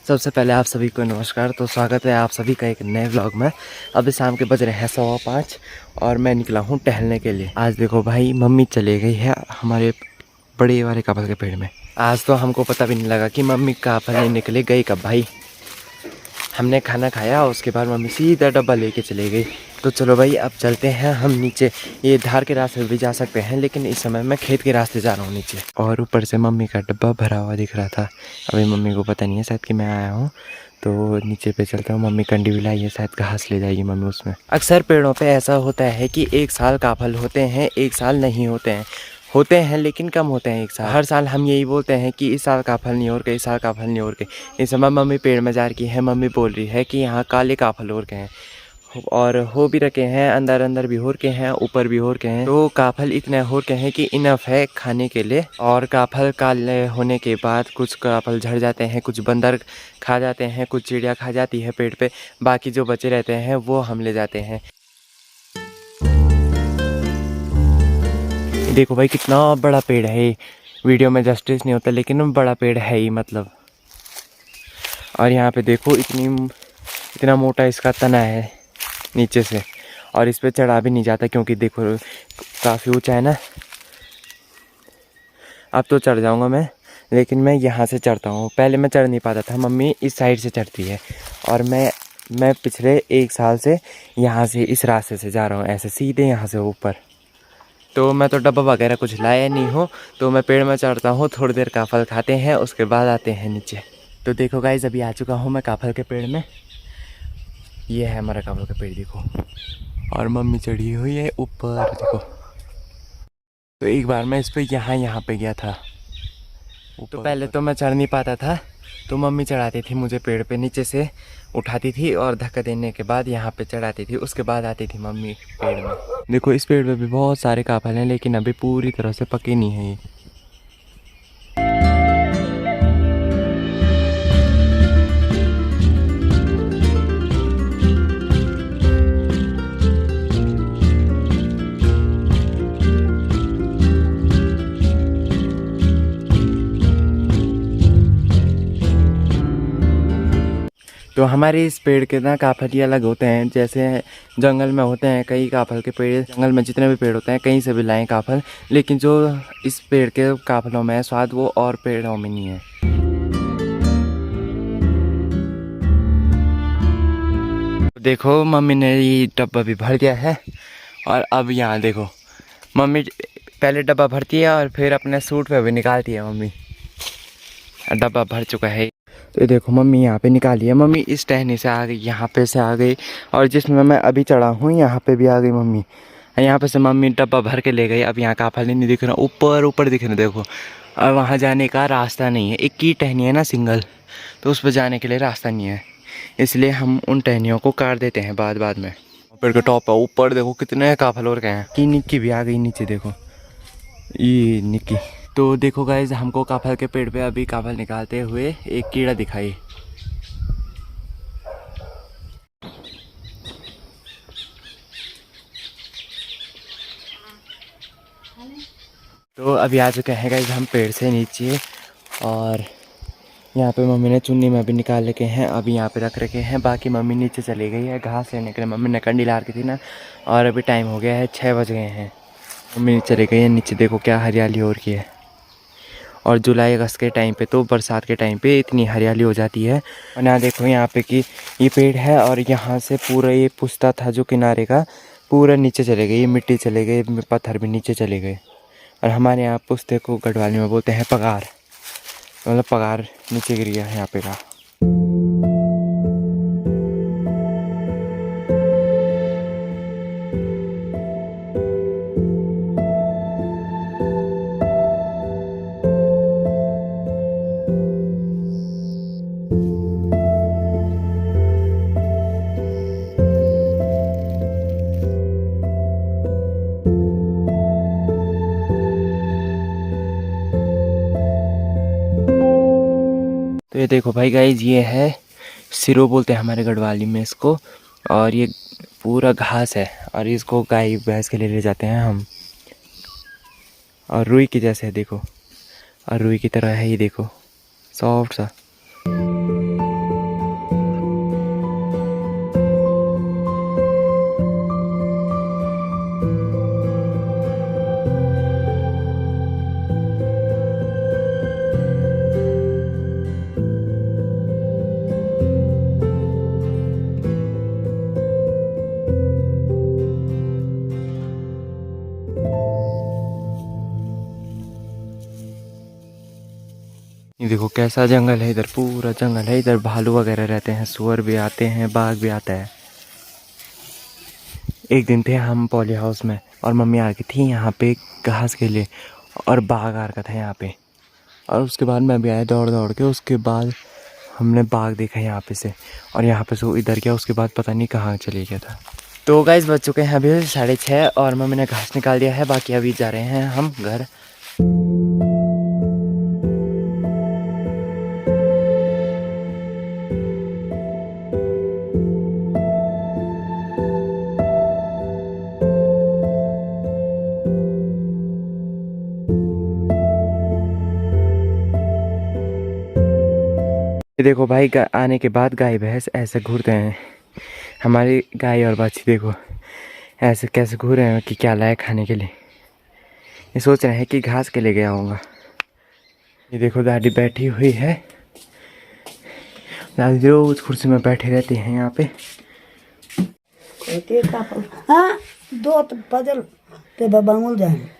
सबसे पहले आप सभी को नमस्कार। तो स्वागत है आप सभी का एक नए व्लॉग में। अभी शाम के बज रहे हैं 5:15 और मैं निकला हूँ टहलने के लिए। आज देखो भाई, मम्मी चली गई है हमारे बड़े वाले काफल के पेड़ में। आज तो हमको पता भी नहीं लगा कि मम्मी काफल नहीं निकली गई कब। भाई हमने खाना खाया, उसके बाद मम्मी सीधा डब्बा लेके चली गई। तो चलो भाई अब चलते हैं हम नीचे। ये धार के रास्ते भी जा सकते हैं, लेकिन इस समय मैं खेत के रास्ते जा रहा हूँ नीचे। और ऊपर से मम्मी का डब्बा भरा हुआ दिख रहा था। अभी मम्मी को पता नहीं है शायद कि मैं आया हूँ, तो नीचे पे चलता हूँ। मम्मी कंडी भी लाई है, शायद घास ले जाएगी मम्मी उसमें। अक्सर पेड़ों पे ऐसा होता है कि एक साल का फल होते हैं, एक साल नहीं होते हैं लेकिन कम होते हैं एक साल। हर साल हम यही बोलते हैं कि इस साल का फल नहीं और के, इस साल का फल नहीं और के। इस समय मम्मी पेड़ में जा रही है। मम्मी बोल रही है कि यहाँ काले काफल और के हैं, और हो भी रखे हैं, अंदर अंदर भी हो रखे हैं, ऊपर भी हो रखे हैं। तो काफल इतने हो रखे हैं कि इनफ है खाने के लिए। और काफल काले होने के बाद कुछ काफल झड़ जाते हैं, कुछ बंदर खा जाते हैं, कुछ चिड़िया खा जाती है पेड़ पे। बाकी जो बचे रहते हैं वो हम ले जाते हैं। देखो भाई कितना बड़ा पेड़ है। वीडियो में जस्टिस नहीं होता लेकिन बड़ा पेड़ है ही मतलब। और यहाँ पे देखो इतना मोटा इसका तना है नीचे से, और इस पे चढ़ा भी नहीं जाता क्योंकि देखो काफ़ी ऊंचा है ना। अब तो चढ़ जाऊंगा मैं, लेकिन मैं यहाँ से चढ़ता हूँ। पहले मैं चढ़ नहीं पाता था, मम्मी इस साइड से चढ़ती है। और मैं पिछले 1 साल से यहाँ से इस रास्ते से जा रहा हूँ, ऐसे सीधे यहाँ से ऊपर। तो मैं तो डब्बा वगैरह कुछ लाया नहीं हूँ, तो मैं पेड़ में चढ़ता हूँ, थोड़ी देर काफल खाते हैं, उसके बाद आते हैं नीचे। तो देखो गाइस, अभी आ चुका हूँ मैं काफल के पेड़ में। ये है हमारा काफल का पेड़ देखो, और मम्मी चढ़ी हुई है ऊपर देखो। तो एक बार मैं इस पे यहाँ पे गया था। तो पहले तो मैं चढ़ नहीं पाता था, तो मम्मी चढ़ाती थी मुझे पेड़ पे, नीचे से उठाती थी और धक्का देने के बाद यहाँ पे चढ़ाती थी। उसके बाद आती थी मम्मी पेड़ में। देखो इस पेड़ पे भी बहुत सारे काफल हैं, लेकिन अभी पूरी तरह से पके नहीं है ये। तो हमारे इस पेड़ के ना काफल ही अलग होते हैं। जैसे जंगल में होते हैं कई काफल के पेड़, जंगल में जितने भी पेड़ होते हैं कहीं से भी लाएं काफल, लेकिन जो इस पेड़ के काफलों में है स्वाद वो और पेड़ों में नहीं है। देखो मम्मी ने ये डब्बा भी भर दिया है। और अब यहाँ देखो, मम्मी पहले डब्बा भरती है और फिर अपने सूट पे भी निकालती है मम्मी। डब्बा भर चुका है। तो देखो मम्मी यहाँ पे निकाली है। मम्मी इस टहनी से आ गई, यहाँ पे से आ गई, और जिसमें मैं अभी चढ़ा हूँ यहाँ पे भी आ गई मम्मी। यहाँ पे से मम्मी डब्बा भर के ले गई। अब यहाँ काफल नहीं दिख रहा, ऊपर ऊपर दिख रहे देखो। और वहाँ जाने का रास्ता नहीं है, एक ही टहनी है ना सिंगल, तो उस पर जाने के लिए रास्ता नहीं है, इसलिए हम उन टहनियों को काट देते हैं बाद में। पेड़ के टॉप है, ऊपर देखो कितने काफल और गए हैं। कि निक्की भी आ गई नीचे देखो, ये निक्की। तो देखो गाइज, हमको काफल के पेड़ पे अभी काफल निकालते हुए एक कीड़ा दिखाई। तो अभी आ चुके हैं गाइज हम पेड़ से नीचे, और यहाँ पे मम्मी ने चुन्नी में भी निकाल रखे हैं, अभी यहाँ पे रख रखे हैं। बाकी मम्मी नीचे चली गई है घास लेने के लिए। मम्मी ने कंडी ला रखी थी ना, और अभी टाइम हो गया है 6 बज गए हैं। मम्मी चली गई है नीचे, देखो क्या हरियाली हो रही है। और जुलाई अगस्त के टाइम पे, तो बरसात के टाइम पे इतनी हरियाली हो जाती है। और यहाँ देखो यहाँ पे कि ये पेड़ है, और यहाँ से पूरा ये पुस्ता था जो किनारे का, पूरा नीचे चले गए। ये मिट्टी चले गए, पत्थर भी नीचे चले गए। और हमारे यहाँ पुस्ते को गढ़वाली में बोलते हैं पगार, मतलब पगार नीचे गिर गया है यहाँ पे का। तो ये देखो भाई गाइज, ये है सिरो बोलते हैं हमारे गढ़वाली में इसको। और ये पूरा घास है, और इसको गाय भैंस के लिए ले जाते हैं हम। और रुई की जैसे है देखो, और रुई की तरह है ये देखो, सॉफ्ट सा। ये देखो कैसा जंगल है, इधर पूरा जंगल है, इधर भालू वगैरह रहते हैं, सुअर भी आते हैं, बाघ भी आता है। एक दिन थे हम पॉली हाउस में और मम्मी आ गई थी यहाँ पे घास के लिए और बाघ आ रखा था यहाँ पे। और उसके बाद मैं भी आया दौड़ दौड़ के, उसके बाद हमने बाघ देखा यहाँ पे से, और यहाँ पे से वो इधर गया, उसके बाद पता नहीं कहाँ चले गया था। तो गाइस बज चुके हैं अभी 6:30 और मम्मी ने घास निकाल दिया है, बाकी अभी जा रहे हैं हम घर। ये देखो भाई आने के बाद गाय भैंस ऐसे घूरते हैं। हमारी गाय और बाछी देखो ऐसे कैसे घूर रहे हैं कि क्या लाए खाने के लिए। ये सोच रहे हैं कि घास के लिए गया होगा। ये देखो दादी बैठी हुई है, दादी रोज कुर्सी में बैठे रहती हैं यहाँ पे। हाँ, दो तो बदल ते बाबा मुल जाए।